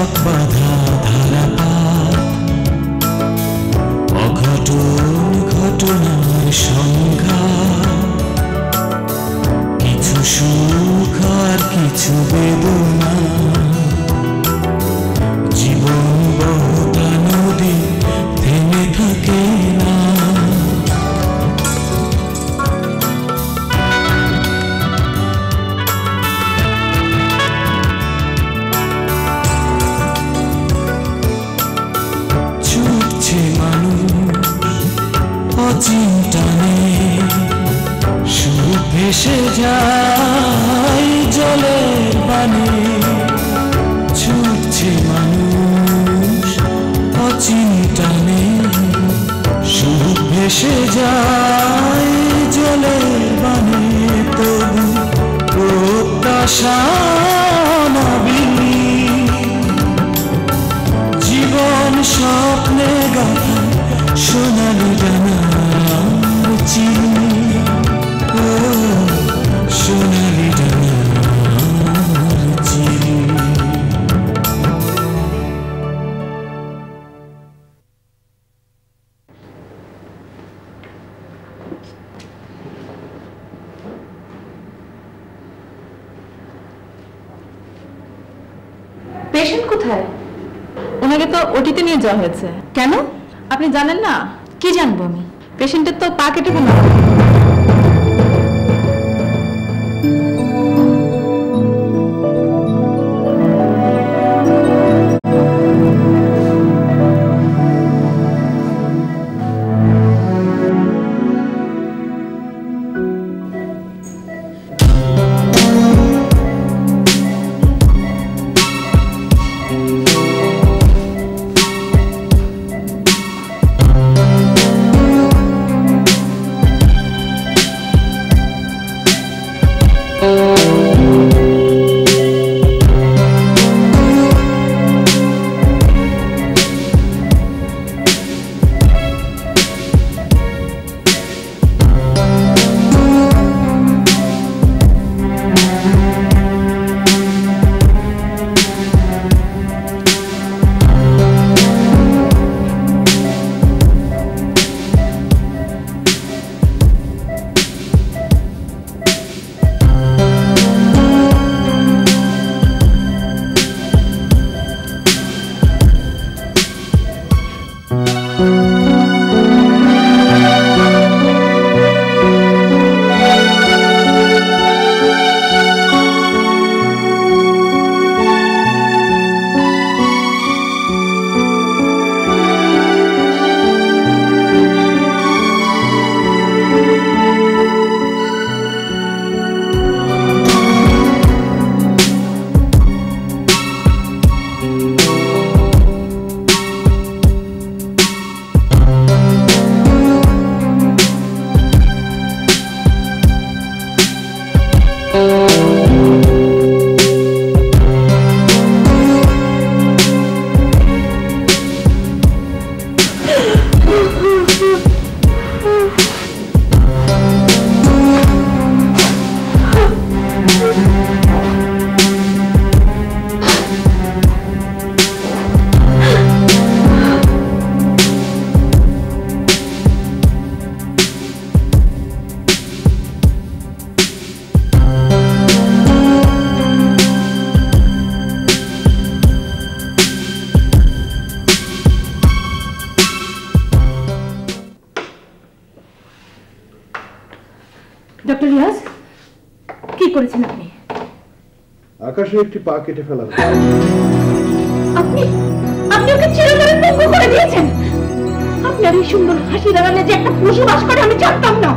ছক বাঁধা ধারাপাত, অঘটন ঘটনার সংখ্যা, কিছু সুখ আর কিছু বেদনা, জীবন বহতা নদী থেমে থাকে না। ছুটছে মানুষ অচিন্তানে, সুখ ভেসে যায় জলের বানে। ছুটছে মানুষ অচিন্তানে, সুখ ভেসে যায় জলের বানে। তবু প্রত্যাশা নবীন, জীবন স্বপ্নে গাথা সোনালি ডানার চিনি, ও সোনালি ডানার চিনি। পেশেন্ট কোথায়? ওনাকে তো ওটিতে নিয়ে যাওয়া হয়েছে। কেন আপনি জানেন না? কি জানবো আমি? পেশেন্টের তো পা কেটে ফেলা। ডক্টর রিয়াজ, কি করেছেন আপনি? আকাশে একটি পা কেটে ফেলা। আপনি আপনি ওকে চিরতরে পঙ্গু করে দিয়েছেন। আপনার এই সুন্দর হাসি দাঁড়ালে যে একটা পশু বাস করে আমি জানতাম না।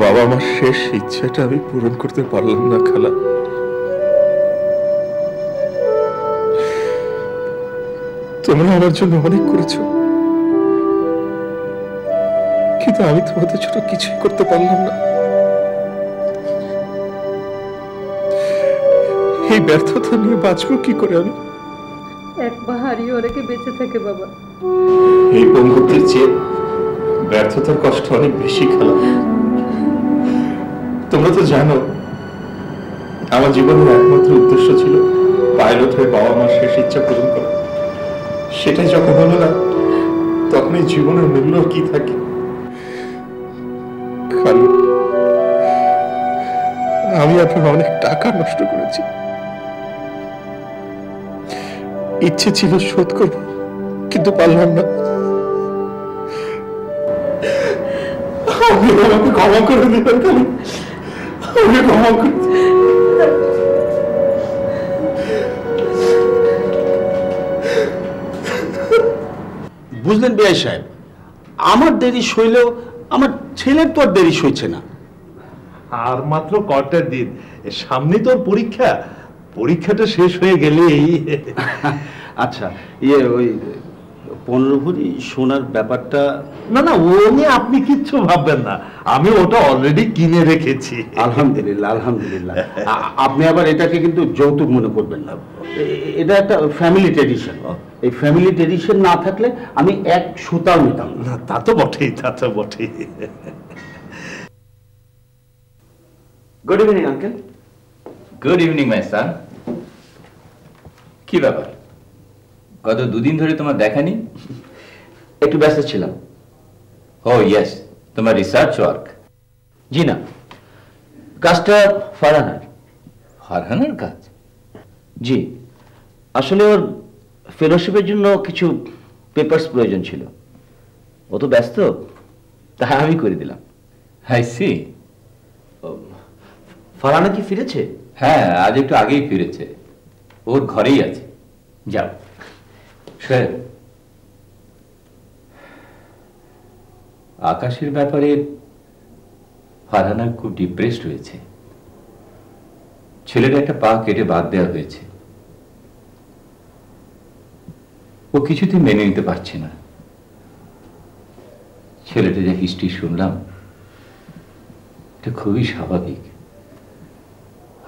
বাবা আমার শেষ ইচ্ছাটা আমি পূরণ করতে পারলাম না খালা। তোমরা আমার জন্য অনেক করেছো, কিন্তু আমি তোমাদের জন্য কিছুই করতে পারলাম না। এই ব্যর্থতা নিয়ে বাঁচবো কি করে আমি? অনেকে বেঁচে থাকে বাবা। এই বন্ধুত্বের চেয়ে ব্যর্থতার কষ্ট অনেক বেশি খালা। তোমরা তো জানো আমার জীবনের একমাত্র উদ্দেশ্য ছিল পাইলট হয়ে বাবা মার শেষ ইচ্ছা পূরণ করা। সেটাই যখন হলো না, তখন এই জীবনের মূল্য কি থাকে? খালু, আমি আপনার অনেক টাকা নষ্ট করেছি। ইচ্ছে ছিল শোধ করব, কিন্তু পারলাম না। আপনি আমাকে ক্ষমা করে দিবেন খালু, আমাকে ক্ষমা করে দিবেন। বুঝলেন বিআই সাহেব, আমার দেরি সইলেও আমার ছেলের তো আর দেরি সইছে না। আর মাত্র কয়টা দিন, সামনে তোর পরীক্ষা, পরীক্ষাটা শেষ হয়ে গেলেই। আচ্ছা, ওই 15 ভরি সোনার ব্যাপারটা। না না, ও নিয়ে আপনি কিচ্ছু ভাববেন না, আমি ওটা অলরেডি কিনে রেখেছি। আলহামদুলিল্লাহ আলহামদুলিল্লাহ। আপনি আবার এটাকে কিন্তু যৌতুক মনে করবেন না, এটা একটা ফ্যামিলি ট্রেডিশন। এই ফ্যামিলি ট্রেডিশন না থাকলে আমি এক সুতাও নিতাম না। তা তো বটেই, তা তো বটেই। Good evening uncle. Good evening my son. কি ব্যাপার, গত দুদিন ধরে তোমার দেখানি? একটু ব্যস্ত ছিলাম। ও ইয়েস, তোমার রিসার্চ ওয়ার্ক? জি না, কাজটা ফারহানার। ফারহানার কাজ? জি, আসলে ওর ফেলোশিপের জন্য কিছু পেপারস প্রয়োজন ছিল। ও তো ব্যস্ত, তাই আমি করে দিলাম। I C. ফারহানা কি ফিরেছে? হ্যাঁ, আজ একটু আগেই ফিরেছে, ওর ঘরেই আছে। যাও। স্যার, আকাশের ব্যাপারে ফারহানা খুব ডিপ্রেসড হয়েছে। ছেলের একটা পা কেটে বাদ দেওয়া হয়েছে, ও কিছুতেই মেনে নিতে পারছে না। ছেলেটা যে হিস্ট্রি শুনলাম, এটা খুবই স্বাভাবিক।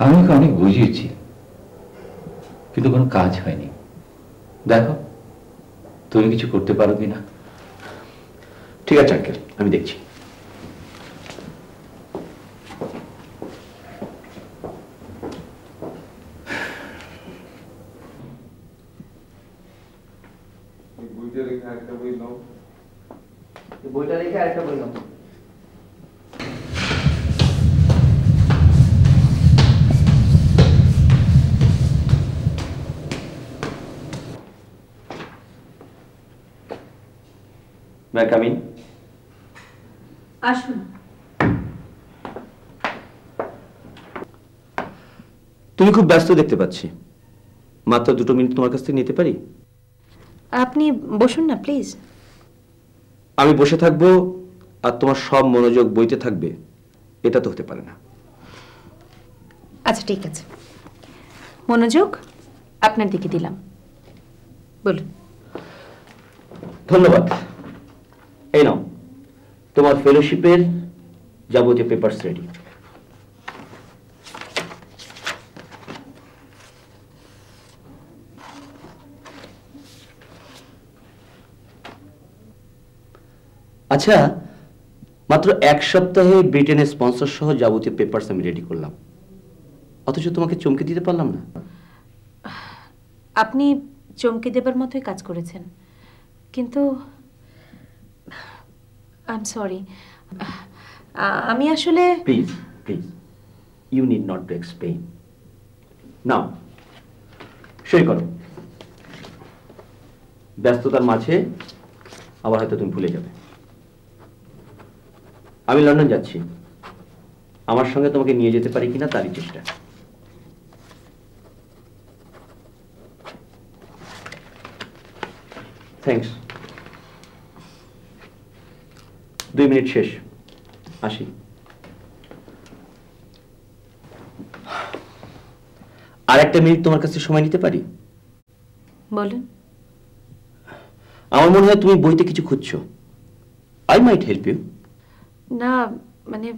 আমি ওকে অনেক বুঝিয়েছি, কিন্তু কোনো কাজ হয়নি। দেখো তুমি কিছু করতে পারো কিনা। ঠিক আছে আঙ্কেল, আমি দেখছি। বইটা রেখে একটা বই নাও। বইটা রেখে আরেকটা বই নাও। May I come in? আসুন। তুমি খুব ব্যস্ত দেখতে পাচ্ছি, মাত্র 2 মিনিট তোমার কাছ থেকে নিতে পারি? আপনি বসুন না প্লিজ। আমি বসে থাকবো আর তোমার সব মনোযোগ বইতে থাকবে, এটা তো হতে পারে না। আচ্ছা ঠিক আছে, মনোযোগ আপনার দিকে দিলাম, বলুন। ধন্যবাদ। এই নাও তোমার ফেলোশিপের যাবতীয় পেপারস রেডি। আচ্ছা, মাত্র 1 সপ্তাহে ব্রিটেনের স্পন্সর সহ যাবতীয় পেপারস আমি রেডি করলাম, অথচ তোমাকে চমকে দিতে পারলাম না। আপনি চমকে দেবার মতোই কাজ করেছেন, কিন্তু আই এম সরি। আমি আসলে please please, you need not to explain. Now সই করো। ব্যস্ততার মাঝে আবার হয়তো তুমি ভুলে যাবে। আমি লন্ডন যাচ্ছি, আমার সঙ্গে তোমাকে নিয়ে যেতে পারি কিনা তারই চেষ্টা। থ্যাঙ্কস। 2 মিনিট শেষ, আসি। আর 1 মিনিট তোমার কাছে সময় নিতে পারি? বলুন। আমার মনে হয় তুমি বইতে কিছু খুঁজছো। I might help you. না, মানে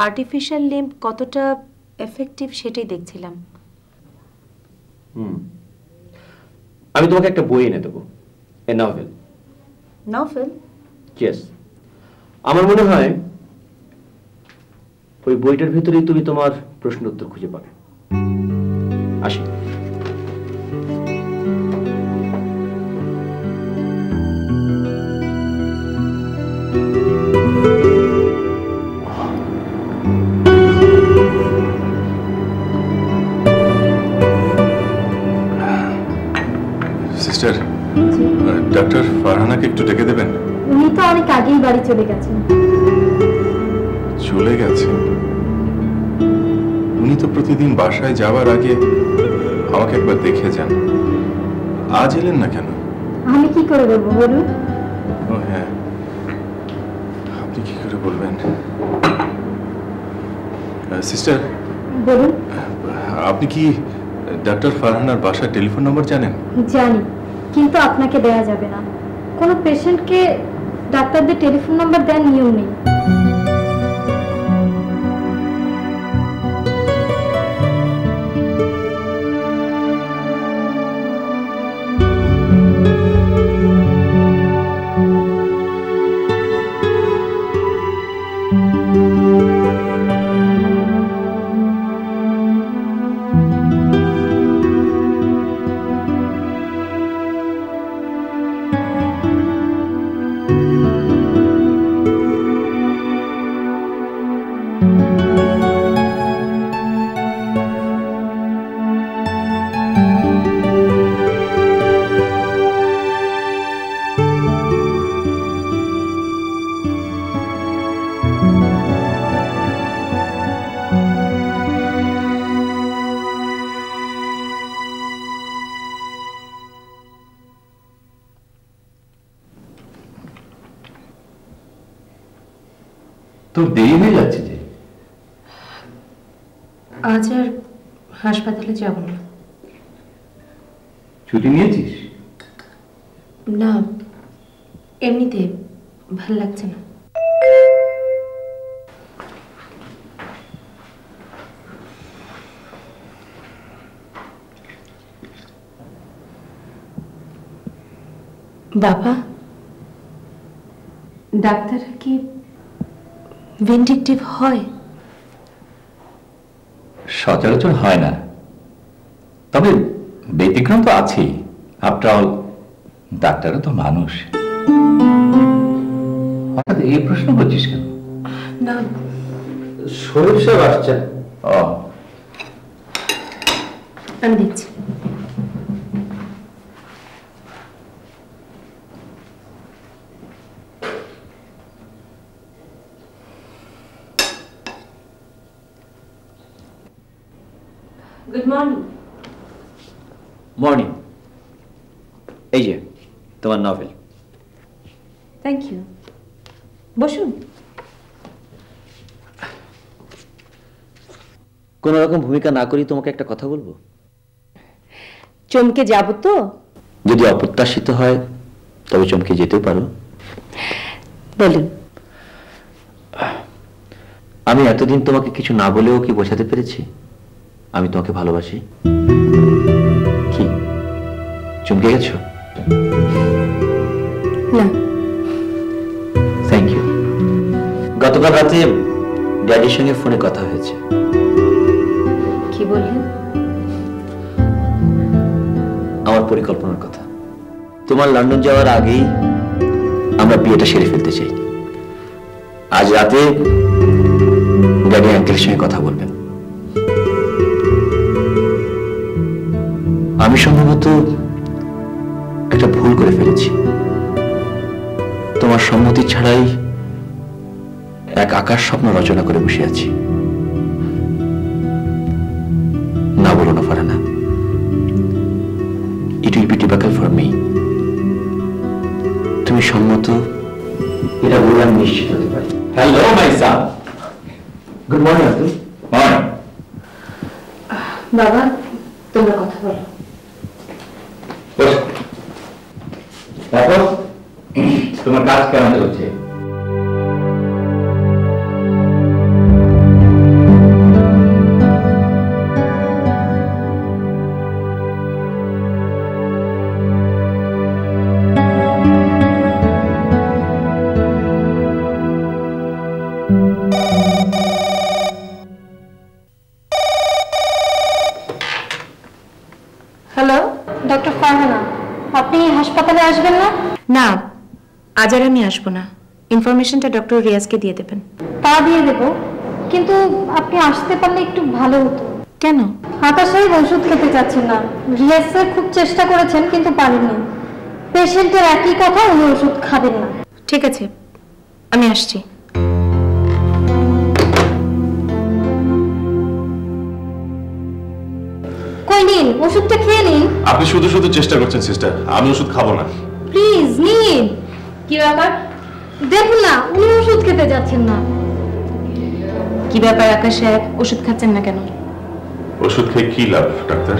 আর্টিফিশিয়াল লিম্ব কতটা এফেক্টিভ সেটাই দেখছিলাম। আমি তোমাকে একটা বই এনে দেবো, এ নভেল। নভেল? ইয়েস। আমার মনে হয় ওই বইটার ভিতরেই তুমি তোমার প্রশ্ন উত্তর খুঁজে পাবে। আসি। সিস্টার, ডাক্তার ফারহানাকে একটু ডেকে দেবেন। উনি তো অনেক আগেই বাড়ি চলে গেছেন। চলে গেছে? উনি তো প্রতিদিন বাসায় যাওয়ার আগে আমাকে একবার দেখে যান। আজ এলেন না কেন? আমি কি করে বলবো বলুন? ও হ্যাঁ, আপনি কি করে বলবেন? সিস্টার, বলুন। আপনি কি ডাক্তার ফারহানার বাসার টেলিফোন নম্বর জানেন? জানি, কিন্তু আপনাকে দেয়া যাবে না। কোনো পেশেন্টকে ডাক্তারদের টেলিফোন নাম্বার দেওয়ার নিয়ম নেই। তোর দেরি হয়ে যাচ্ছে যে। আজ আর হাসপাতালে যাব না। ছুটি নিয়েছিস? না, এমনিতে ভাল লাগছে না। বাবা, ডাক্তার কি ভিন্ডিকটিভ হয়? সচরাচর হয় না, তবে ব্যতিক্রম তো আছেই। আফটার অল ডাক্তারও তো মানুষ। হঠাৎ এই প্রশ্ন করছিস কেন? না, শরীফ সাহেব আসছেন। ও, আমি দিচ্ছি। Good morning. মর্নিং। এই যে তোমার নভেল। Thank you. বসুন। কোন রকম ভূমিকা না করি তোমাকে একটা কথা বলবো। চমকে যাব তো? যদি অপ্রত্যাশিত হয় তবে চমকে যেতেও পারো। বলুন। আমি এতদিন তোমাকে কিছু না বলেও কি বোঝাতে পেরেছি আমি তোমাকে ভালোবাসি? কি চমকে গেছো? না। Thank you. গতকাল রাতে ড্যাডির সঙ্গে ফোনে কথা হয়েছে। কি বললেন? আমার পরিকল্পনার কথা। তোমার লন্ডন যাওয়ার আগেই আমরা বিয়েটা সেরে ফেলতে চাই। আজ রাতে ড্যাডি আঙ্কেলের সঙ্গে কথা বলবেন। আমি সম্ভবত একটা ভুল করে ফেলেছি। তোমার সম্মতি ছাড়াই এক আকাশ স্বপ্ন রচনা করে বসে আছি। না বলো না Farhana, it will be typical for me. তুমি সম্মত এটা বলে আমি নিশ্চিত হতে পারি। Hello my son. Good morning uncle. Morning. বাবা, তোমরা কথা বলো। তারপর তোমার কাজ কেমন চলছে? হ্যালো, ডক্টর ফারহানা, আপনি হাসপাতালে আসবেন না? না, আজ আর আমি আসবো না। ইনফরমেশনটা ডক্টর রিয়াজকে দিয়ে দেবেন। তা দিয়ে দেব, কিন্তু আপনি আসতে পারলে একটু ভালো হতো। কেন? আকাশ সাহেব ওষুধ খেতে চাচ্ছেন না। রিয়াজ স্যার খুব চেষ্টা করেছেন কিন্তু পারেননি। পেশেন্টের একই কথা, উনি ওষুধ খাবেন না। ঠিক আছে, আমি আসছি। কই নিন, ওষুধটা খেয়ে নিন। আপনি শুধু শুধু চেষ্টা করছেন সিস্টার, আমি ওষুধ খাবো না। প্লিজ নিন। কি ব্যাপার? দেখুন না, উনি ওষুধ খেতে যাচ্ছেন না। কি ব্যাপার আকাশ সাহেব, ওষুধ খাচ্ছেন না কেন? ওষুধ খেয়ে কি লাভ ডাক্তার?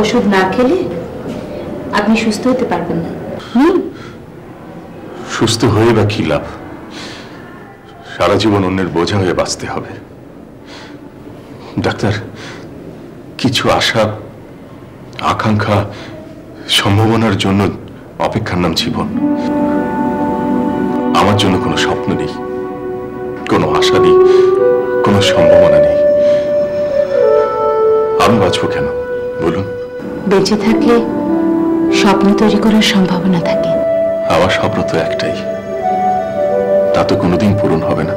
ওষুধ না খেলে আপনি সুস্থ হতে পারবেন না। সুস্থ হয়ে বা কি লাভ? সারা জীবন অন্যের বোঝা হয়ে বাঁচতে হবে। ডাক্তার, কিছু আশা, আকাঙ্ক্ষা, সম্ভাবনার জন্য অপেক্ষার নাম জীবন। আমার জন্য কোনো স্বপ্ন নেই, কোনো আশা নেই, কোনো সম্ভাবনা নেই। আমি বাঁচবো কেন বলুন? বেঁচে থাকলে স্বপ্ন তৈরি করার সম্ভাবনা থাকে। আমার স্বপ্ন তো একটাই, তা তো কোনোদিন পূরণ হবে না।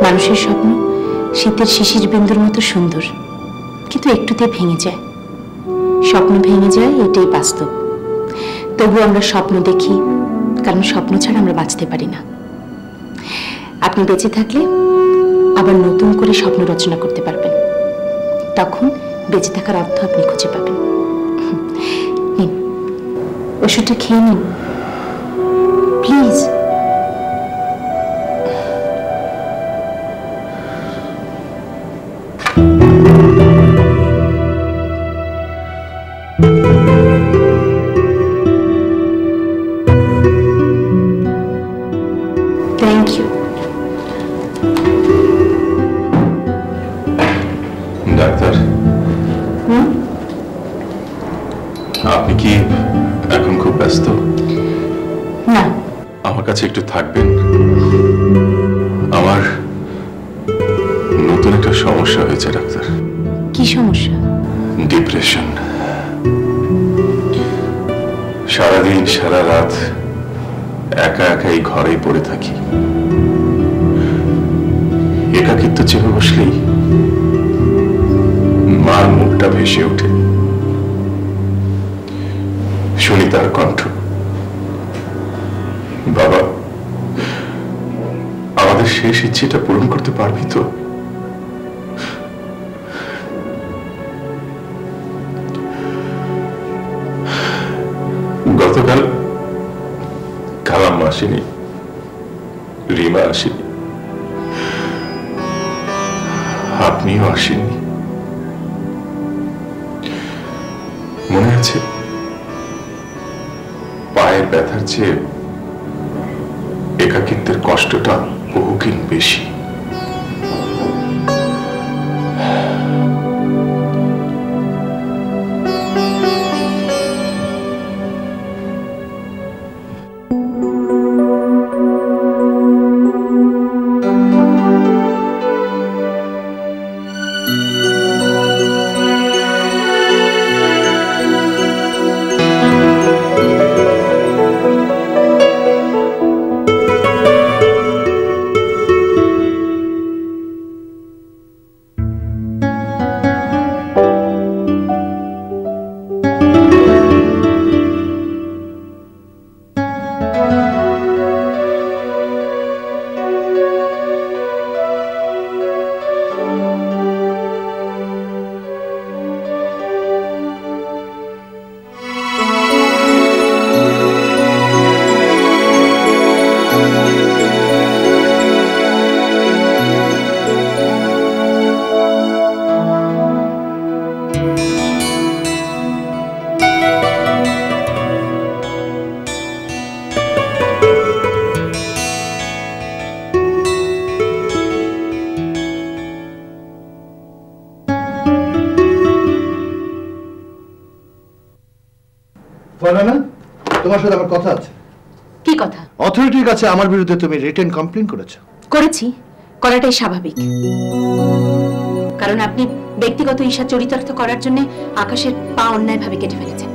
মানুষের স্বপ্ন শীতের শিশির বিন্দুর মতো সুন্দর, কিন্তু একটুতে ভেঙে যায়। স্বপ্ন ভেঙে যায়, এটাই বাস্তব। তবু আমরা স্বপ্ন দেখি, কারণ স্বপ্ন ছাড়া আমরা বাঁচতে পারি না। আপনি বেঁচে থাকলে আবার নতুন করে স্বপ্ন রচনা করতে পারবেন। তখন বেঁচে থাকার অর্থ আপনি খুঁজে পাবেন। নিন, ওষুধটা খেয়ে নিন প্লিজ। Thank you. ডাক্তার, আপনি কি এখন খুব ব্যস্ত? না। আমার কাছে একটু থাকবেন? আমার নতুন একটা সমস্যা হয়েছে ডাক্তার। কি সমস্যা? ডিপ্রেশন। সারাদিন সারা রাত একা একা এই ঘরেই পড়ে থাকি। একাকিত্ব চেপে বসলেই মার মুখটা ভেসে ওঠে, শুনি তার কণ্ঠ, বাবা আমাদের শেষ ইচ্ছেটা পূরণ করতে পারবি তো? গতকাল কালাম্মা আসেনি, রিমা আসেনি, আপনিও আসেননি। মনে আছে, পায়ের ব্যথার চেয়ে একাকিত্বের কষ্টটা বহুগুণ বেশি। ফারহানা, তোমার সাথে আমার কথা আছে। কি কথা? অথরিটির কাছে আমার বিরুদ্ধে তুমি রিটেন কমপ্লেন করেছো। করেছি, করাটাই স্বাভাবিক। কারণ আপনি ব্যক্তিগত ঈর্ষা চরিতার্থ করার জন্য আকাশের পা অন্যায়ভাবে কেটে ফেলেছেন।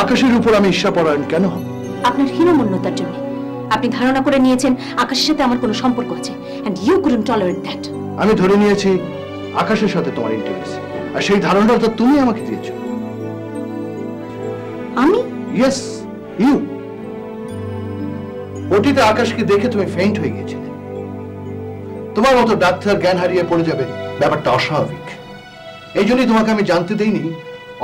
আকাশের উপর আমি ঈর্ষাপরায়ণ কেন হব? আপনার হীনমন্যতার জন্য। আপনি ধারণা করে নিয়েছেন আকাশের সাথে আমার কোনো সম্পর্ক আছে, and you couldn't tolerate that. আমি ধরে নিয়েছি আকাশের সাথে তোমার ইন্টিমেসি, আর সেই ধারণাটা তো তুমি আমাকে দিয়েছো। আমি? Yes, you. ওটিতে আকাশকে দেখে তুমি ফেইন্ট হয়ে গিয়েছিলে। তোমার মতো ডাক্তার জ্ঞান হারিয়ে পড়ে যাবে, ব্যাপারটা অস্বাভাবিক। এই জন্যই তোমাকে আমি জানতে দেইনি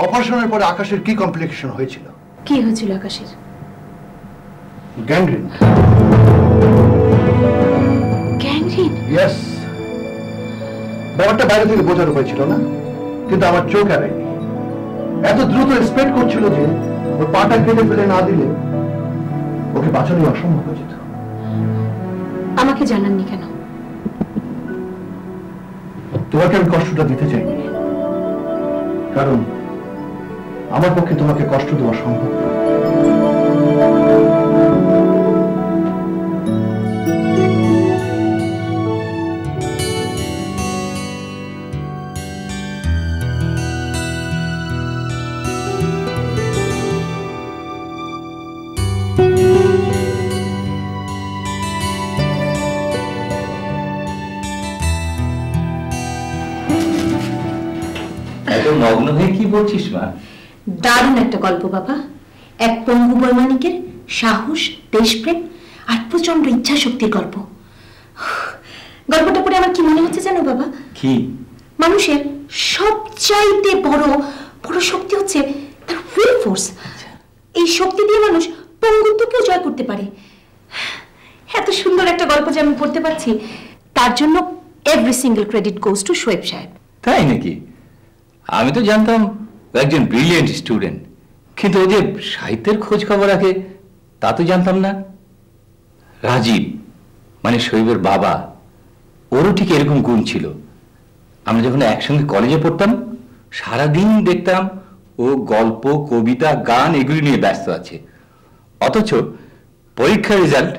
অপারেশনের পরে আকাশের কি কমপ্লিকেশন হয়েছিল। কি হয়েছিল আকাশের? গ্যাংগ্রিন। গ্যাংগ্রিন? ইয়েস। ব্যাপারটা বাইরে থেকে বোঝার উপায় ছিল না, কিন্তু আমার চোখ এড়ায়নি। এত দ্রুত এক্সপেক্ট করছিল যে ওর পাটা কেটে ফেলে না দিলে ওকে বাঁচানো অসম্ভব হয়ে যেত। আমাকে জানাননি কেন? তোমাকে আমি কষ্টটা দিতে চাইনি, কারণ আমার পক্ষে তোমাকে কষ্ট দেওয়া সম্ভব না। এত মগ্ন হয়ে কি বলছিস মা? দারুণ একটা গল্প বাবা। এক পঙ্গু বৈমানিকের সাহস, দেশপ্রেম আর প্রচন্ড ইচ্ছা শক্তির গল্প। গল্পটা পড়ে আমার কি মনে হচ্ছে জানো বাবা? কি? মানুষের সবচাইতে বড় বড় শক্তি হচ্ছে তার উইল ফোর্স। এই শক্তি দিয়ে মানুষ পঙ্গুত্বকেও জয় করতে পারে। এত সুন্দর একটা গল্প যে আমি পড়তে পারছি, তার জন্য every single credit goes to Shoaib সাহেব। তাই নাকি? আমি তো জানতাম একজন ব্রিলিয়েন্ট স্টুডেন্ট, কিন্তু ও যে সাহিত্যের খোঁজ খবর রাখে তা তো জানতাম না। রাজীব মানে শোয়েবের বাবা, ওরও ঠিক এরকম গুণ ছিল। আমরা যখন একসঙ্গে কলেজে পড়তাম সারাদিন দেখতাম ও গল্প, কবিতা, গান এগুলি নিয়ে ব্যস্ত আছে, অথচ পরীক্ষার রেজাল্ট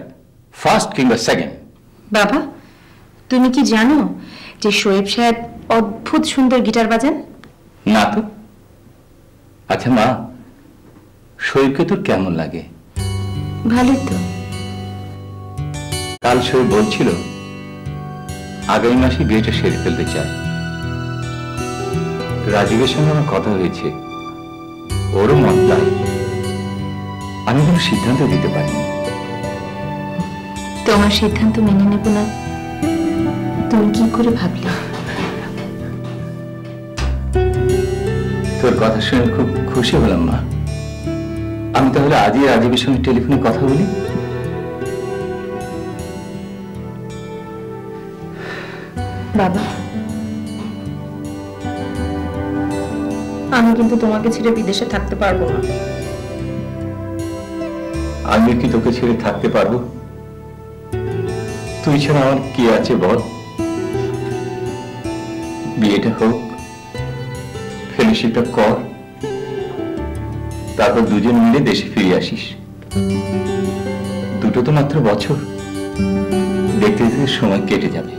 ফার্স্ট কিংবা সেকেন্ড। বাবা, তুমি কি জানো যে শোয়েব সাহেব অদ্ভুত সুন্দর গিটার বাজান? না তো। আচ্ছা মা, শোয়েবকে তোর কেমন লাগে? ভালোই তো। কাল শোয়েব বলছিল আগামী মাসে বিয়েটা সেরে ফেলতে চায়। রাজীবের সঙ্গে আমার কথা হয়েছে, ওরও মত তাই। আমি কোনো সিদ্ধান্ত দিতে পারিনি। তোমার সিদ্ধান্ত মেনে নেব না তুমি কি করে ভাবলে? তোর কথা শুনে খুব খুশি হলাম মা। আমি তাহলে আজই রাজীবের সঙ্গে টেলিফোনে কথা বলি। বাবা, আমি কিন্তু তোমাকে ছেড়ে বিদেশে থাকতে পারবো না। আমি কি তোকে ছেড়ে থাকতে পারবো? তুই ছাড়া আমার কি আছে বল? বিয়েটা হোক, ফেলোশিপটা কর, তারপর দুজন মিলে দেশে ফিরে আসিস। দুটো তো মাত্র বছর, দেখতে দেখতে সময় কেটে যাবে।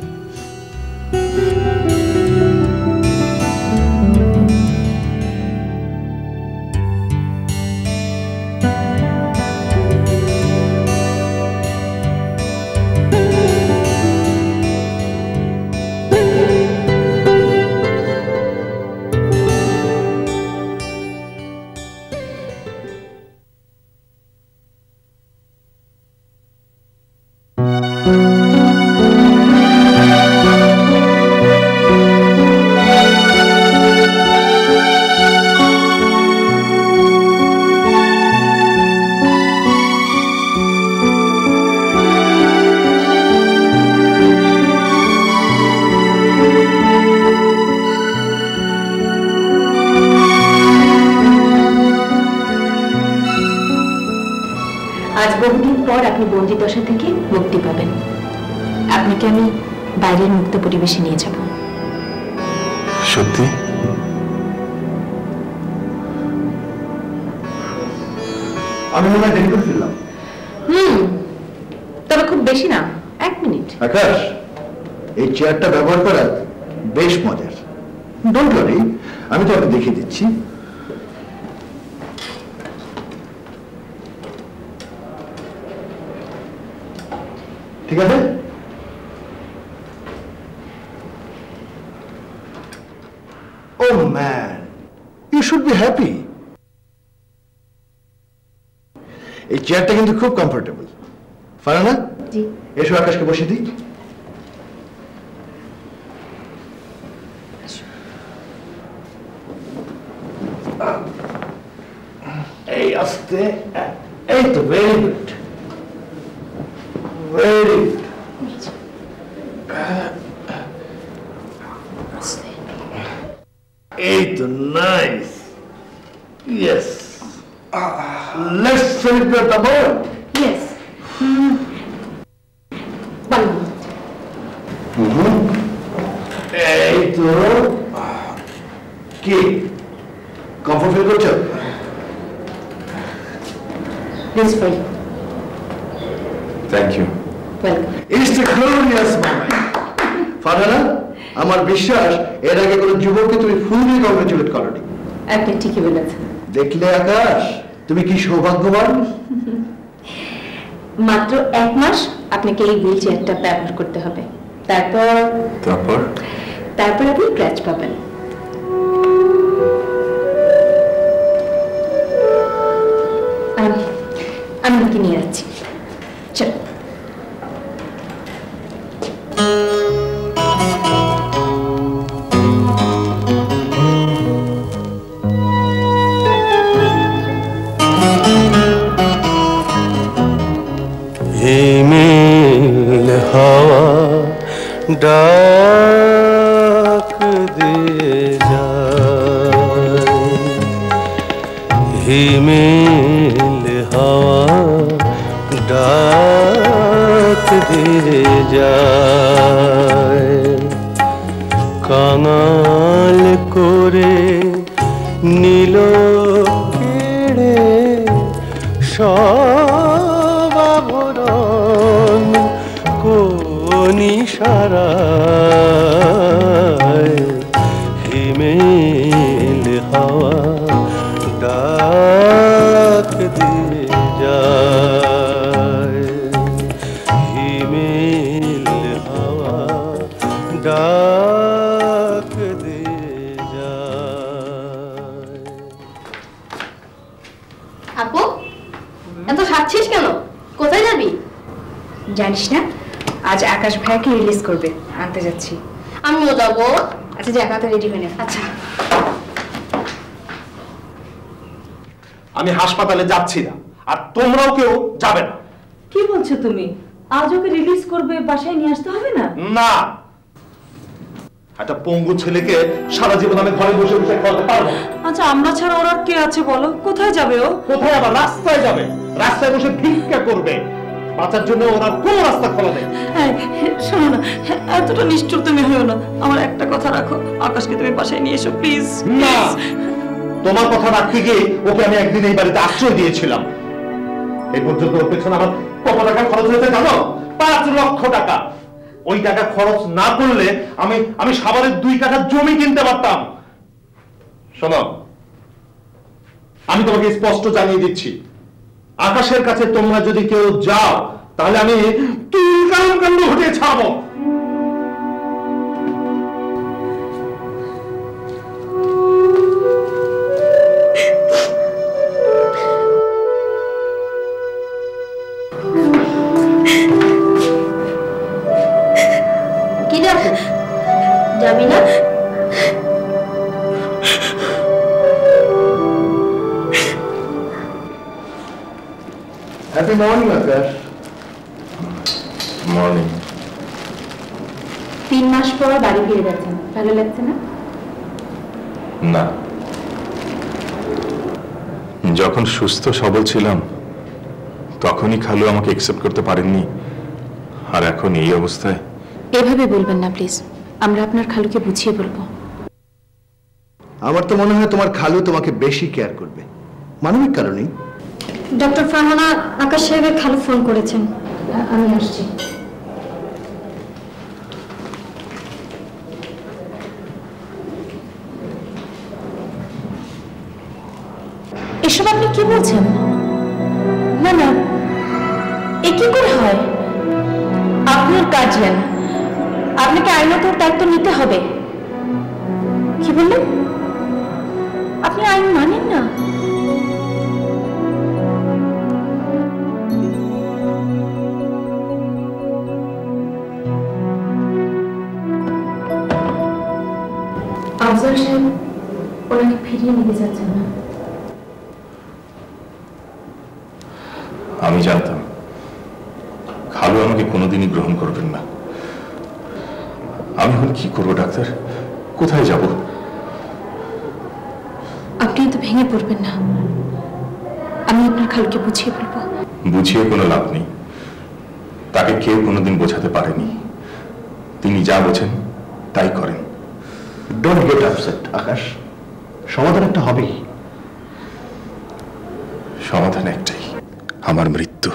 আজ বহুদিন পর আপনি বন্দি দশা থেকে মুক্তি পাবেন। আপনাকে আমি বাইরের মুক্ত পরিবেশে নিয়ে যাব। সত্যি? আমি মনে হয় দেরি করে ফিরলাম। তবে খুব বেশি না, 1 মিনিট। আকাশ, এই চেয়ারটা ব্যবহার করা বেশ মজার। ডোন্ট ওয়ারি, আমি তোমাকে দেখিয়ে দিচ্ছি। ঠিক আছে? Oh man, you should be happy. এই চেয়ারটা কিন্তু খুব কমফোর্টেবল। ফারহানা, জি। এসো আকাশকে বসে দিই। এই আস্তে, এই তো ভেরি গুড, ভেরি গুড। এই তো nice, yes. Let's celebrate the moment. Yes. এই তো, কি কমফোর্ট ফিল করছো? This way. Thank you. Welcome. It's the glorious moment. Farhana, আমার বিশ্বাস এর আগে কোনো যুবককে তুমি ফুললি কংগ্রেচুলেট করোনি। আপনি ঠিকই বলেছেন। দেখলে আকাশ, তুমি কি সৌভাগ্যবান। মাত্র 1 মাস আপনাকে এই হুইল চেয়ারটা ব্যবহার করতে হবে, তারপর আপনি ক্র্যাচ পাবেন। আমি ওকে নিয়ে যাচ্ছি, চল। हिमेल हवा डाक दे जाए, हिमेल हवा डाक दे जाए, कांगाल कोरे नीलो केड़े সবাভরণ কোনি সারায়, হিমেল হাওয়া ডাক দিয়ে যায়, হিমেল হাওয়া ডাক দিয়ে যায়। আপু, এত সাচ্ছিস কেন? কোথায় যাবি? জানিস না, আজ আকাশ ভাইকে রিলিজ করবে, আনতে যাচ্ছি। আমিও যাবো। আচ্ছা যা, তাড়াতাড়ি রেডি হয়ে নে। আচ্ছা। আমি হাসপাতালে যাচ্ছি না, আর তোমরাও কেউ যাবে না। কি বলছো তুমি? আজ ওকে রিলিজ করবে, বাসায় নিয়ে আসতে হবে না? না, একটা পঙ্গু ছেলেকে সারা জীবন আমি ঘরে বসে বসে খাওয়াতে পারবো। আচ্ছা, আমরা ছাড়া ওর আর কে আছে বলো? কোথায় যাবে ও? কোথায় আবার? রাস্তায় যাবে, রাস্তায় বসে ভিক্ষা করবে। বাঁচার জন্য ওরা কোনো রাস্তা খোলা নেই। শোনো না, এতটা নিষ্ঠুর তুমি হয়েও না। আমার একটা কথা রাখো, আকাশকে তুমি বাসায় নিয়ে এসো প্লিজ। না, তোমার কথা রাখতে গিয়ে ওকে আমি একদিন এই বাড়িতে আশ্রয় দিয়েছিলাম। এই পর্যন্ত ওর পেছনে আমার কত টাকা খরচ হয়েছে জানো? 5 লক্ষ টাকা। ওই টাকা খরচ না করলে আমি সাভারের 2 কাঠা জমি কিনতে পারতাম। শোনো, আমি তোমাকে স্পষ্ট জানিয়ে দিচ্ছি, আকাশের কাছে তোমরা যদি কেউ যাও তাহলে আমি তুই কাণ্ড ঘটিয়ে ছাড়বো। কি যাবো? যাবি না? হ্যাপি মর্নিং আকাশ। মর্নিং। 3 মাস পর বাড়ি ফিরে যাচ্ছেন, ভালো লাগছে না? না, যখন সুস্থ সবল ছিলাম তখনই খালু আমাকে অ্যাকসেপ্ট করতে পারেননি, আর এখন এই অবস্থায়। এভাবে বলবেন না প্লিজ, আমরা আপনার খালুকে বুঝিয়ে বলবো। আমার তো মনে হয় তোমার খালু তোমাকে বেশি কেয়ার করবে, মানবিক কারণেই। ডক্টর ফারহানা আকাশ সাহেবের খালু ফোন করেছেন। আমি আসছি। এসব আপনি কি বলছেন? না না, এ কি করে হয়? আপনার গার্জিয়ান, আপনাকে আইনত দায়িত্ব নিতে হবে। কি বললেন? আপনি আইন মানেন না? আফজাল সাহেব ওনাকে ফিরিয়ে নিতে যাচ্ছেন না। আমি জানতাম খালু আমাকে কোনোদিনই গ্রহণ করবেন না। আমি এখন কি করবো ডাক্তার? কোথায় যাব? আপনি তো ভেঙে পড়বেন না, আমি আপনার খালুকে বুঝিয়ে বলবো। বুঝিয়ে কোনো লাভ নেই, তাকে কেউ কোনোদিন বোঝাতে পারেনি। তিনি যা বোঝেন তাই করেন। ডোন্ট গেট আপসেট আকাশ, সমাধান একটা হবেই। সমাধান একটাই, আমার মৃত্যু।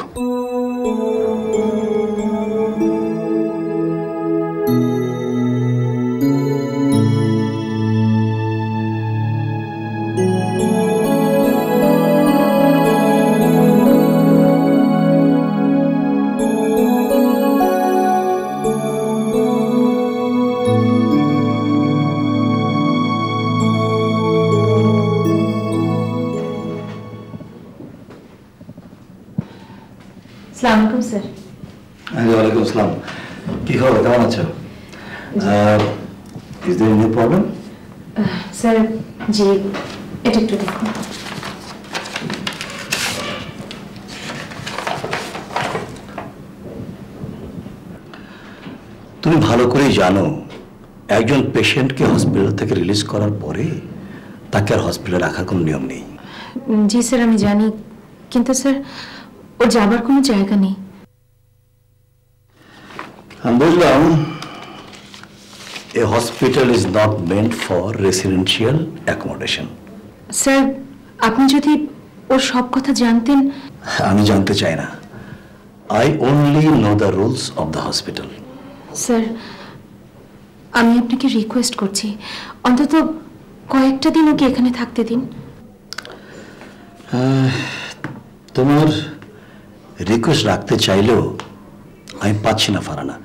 আসসালামু আলাইকুম স্যার। ওয়ালাইকুম আসসালাম। কি খবর, কেমন আছো? Is there any problem? Sir জি, এটা একটু দেখুন। তুমি ভালো করেই জানো একজন পেশেন্টকে হসপিটাল থেকে রিলিজ করার পরে তাকে আর হসপিটালে রাখার কোনো নিয়ম নেই। জি স্যার আমি জানি, কিন্তু স্যার ওর যাবার কোনো জায়গা নেই। আমি বললাম a hospital is not meant for residential accommodation. Sir আপনি যদি ওর সব কথা জানতেন। আমি জানতে চাই না, I only know the rules of the hospital. Sir আমি আপনাকে রিকোয়েস্ট করছি, অন্তত কয়েকটা দিন ওকে এখানে থাকতে দিন। তোমার রিকোয়েস্ট রাখতে চাইলেও আমি পাচ্ছি না ফারানা,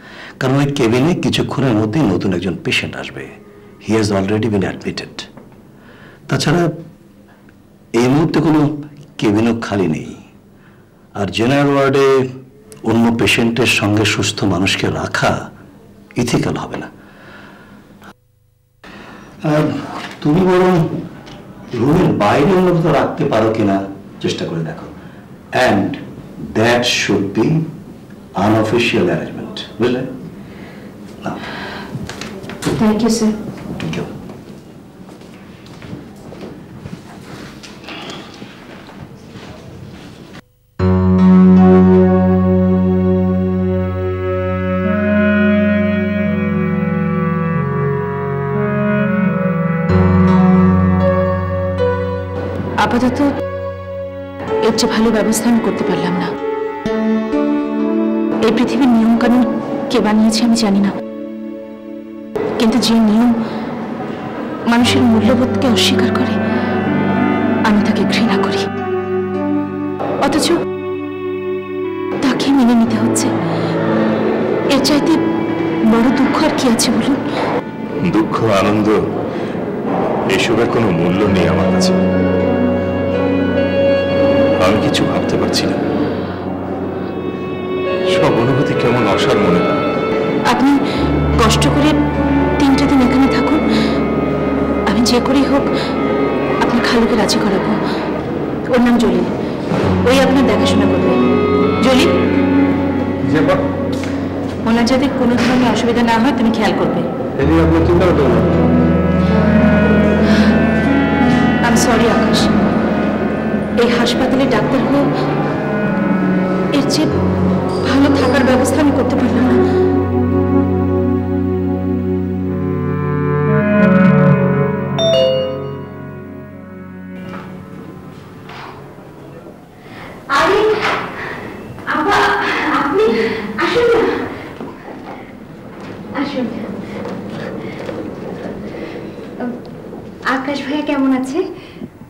কারণ ওই কেবিনে কিছুক্ষণের মধ্যেই নতুন একজন পেশেন্ট আসবে। He has already been admitted. তাছাড়া এই মুহূর্তে কোনো কেবিনও খালি নেই, আর জেনারেল ওয়ার্ডে অন্য পেশেন্টের সঙ্গে সুস্থ মানুষকে রাখা ইথিক্যাল হবে না। তুমি বরং রুমের বাইরে অন্তত রাখতে পারো কিনা চেষ্টা করে দেখো, and that should be unofficial arrangement, বুঝলে? Thank you sir. Thank you. আপাতত এর চেয়ে ভালো ব্যবস্থা আমি করতে পারলাম না। এই পৃথিবীর নিয়ম কানুন কে বানিয়েছে আমি জানি না, কিন্তু যে নিয়ম মানুষের মূল্যবোধকে অস্বীকার করে আমি তাকে ঘৃণা করি, অথচ তাকে মেনে নিতে হচ্ছে। এর চাইতে বড় দুঃখ আর কি আছে বলুন? দুঃখ আনন্দ এসবের কোনো মূল্য নেই আমার কাছে। আমি কিছু ভাবতে পারছি না, সব অনুভূতি কেমন অসার মনে হয়। আপনি কষ্ট করে 3টা দিন এখানে থাকুন, আমি যে করেই হোক আপনার খালুকে রাজি করাবো। ওর নাম জলিল, ওই আপনার দেখাশোনা করবে। জলিল, ওনার যাতে কোনো ধরনের অসুবিধা না হয় তুমি খেয়াল করবে। আই এম সরি আকাশ, এই হাসপাতালে ডাক্তার হয়ে এর চেয়ে ভালো থাকার ব্যবস্থা আমি করতে পারলাম না। আছে?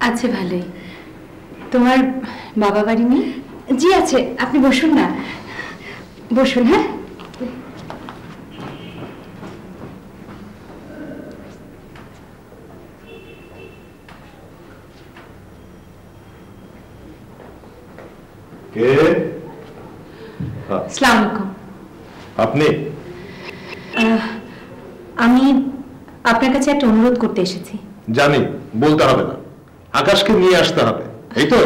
আছে ভালোই। তোমার বাবা বাড়ি নেই? জি আছে, আপনি বসুন না, বসুন। হ্যাঁ, কে? আসসালামু আলাইকুম। আপনি? আমি আপনার কাছে একটা অনুরোধ করতে এসেছি। জানি, বলতে হবে না, আকাশকে নিয়ে আসতে হবে, এই তো?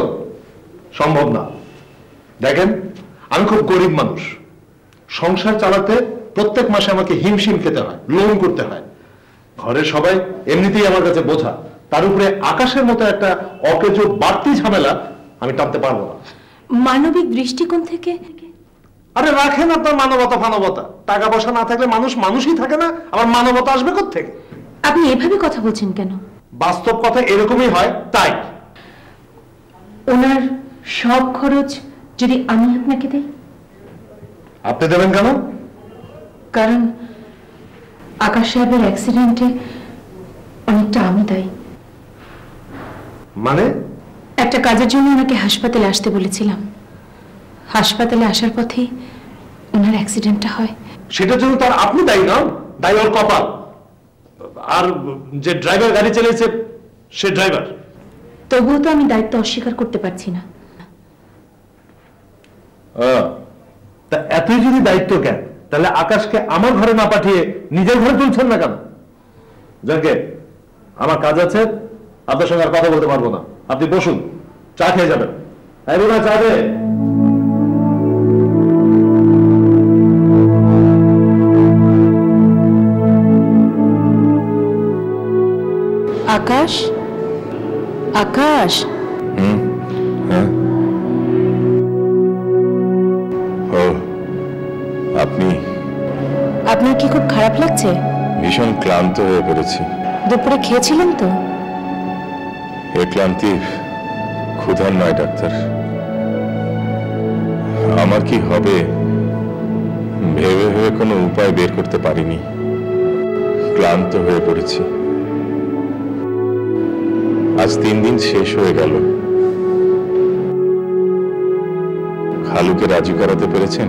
সম্ভব না। দেখেন, আমি খুব গরিব মানুষ, সংসার চালাতে প্রত্যেক মাসে আমাকে হিমশিম খেতে হয়, লোন করতে হয়। ঘরের সবাই এমনিতেই আমার কাছে বোঝা, তার উপরে আকাশের মতো একটা অকেজো বাড়তি ঝামেলা আমি টানতে পারবো না। মানবিক দৃষ্টিকোণ থেকে? আরে রাখেন আপনার মানবতা ফানবতা, টাকা পয়সা না থাকলে মানুষ মানুষই থাকে না, আবার মানবতা আসবে কোত্থেকে? আপনি এভাবে কথা বলছেন কেন? বাস্তব কথা এরকমই হয়, তাই। ওনার সব খরচ যদি আমি আপনাকে দেই? আপনি দেবেন কেন? কারণ আকাশ সাহেবের অ্যাক্সিডেন্টে অনেকটা আমি দায়ী। মানে? একটা কাজের জন্য ওনাকে হাসপাতালে আসতে বলেছিলাম, হাসপাতালে আসার পথে ওনার অ্যাক্সিডেন্টটা হয়। সেটার জন্য তার আপনি দায়ী নন, দায়ী ওর কপাল। আর যে ড্রাইভার গাড়ি চালিয়েছে সে ড্রাইভার। তবুও তো আমি দায়িত্ব অস্বীকার করতে পারছি না। তা এতই যদি দায়িত্ব কেন, তাহলে আকাশকে আমার ঘরে না পাঠিয়ে নিজের ঘরে তুলছেন না কেন? যাকে আমার কাজ আছে, আপনার সঙ্গে আর কথা বলতে পারবো না। আপনি বসুন, চা খেয়ে যাবেন। চা দে। আকাশ, আকাশ। হ্যাঁ, ও আপনি? আপনার কি খুব খারাপ লাগছে? ভীষণ ক্লান্ত হয়ে পড়েছি। দুপুরে খেয়েছিলেন তো? এ ক্লান্তি ক্ষুধার নয় ডাক্তার। আমার কি হবে ভেবে ভেবে কোনো উপায় বের করতে পারিনি, ক্লান্ত হয়ে পড়েছি। আজ 3 দিন শেষ হয়ে গেল। খালুকে রাজি করাতে পেরেছেন?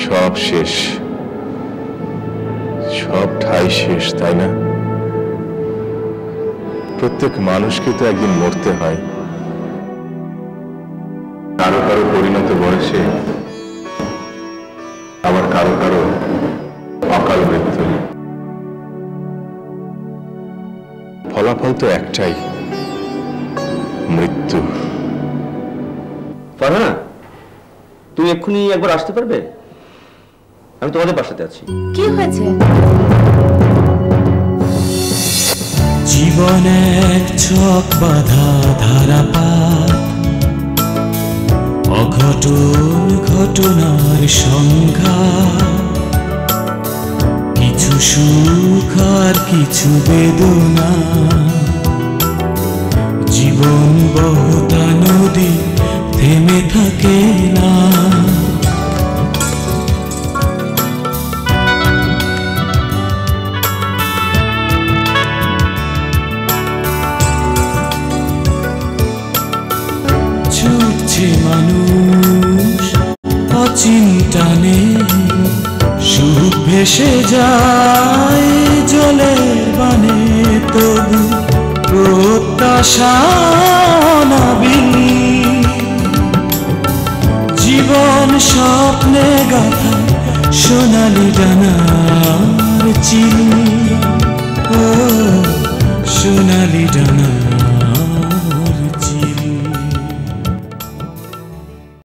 সব শেষ, সব ঠাই শেষ, তাই না? প্রত্যেক মানুষকে তো একদিন মরতে হয়, কারো কারো পরিণত বয়সে, আবার কারো কারো অকাল মৃত্যু। ফলাফল তো একটাই, মৃত্যু। ফারহানা, তুমি এক্ষুনি একবার আসতে পারবে? আমি তোমাদের বাসাতে আছি। কি হয়েছে? জীবন এক ছক বাঁধা ধারাপাত, অঘটন ঘটনার সংখ্যা, কিছু সুখ আর কিছু বেদনা, জীবন বহুতা নদী থেমে থাকে না। ছুটছে মানুষ অচিন্তানে, সুখ ভেসে যায় জলের বানে, তবু প্রত্যাশা অনাবিল। জীবন স্বপ্নে গাথা সোনালি ডানার চিল, ও সোনালি ডানার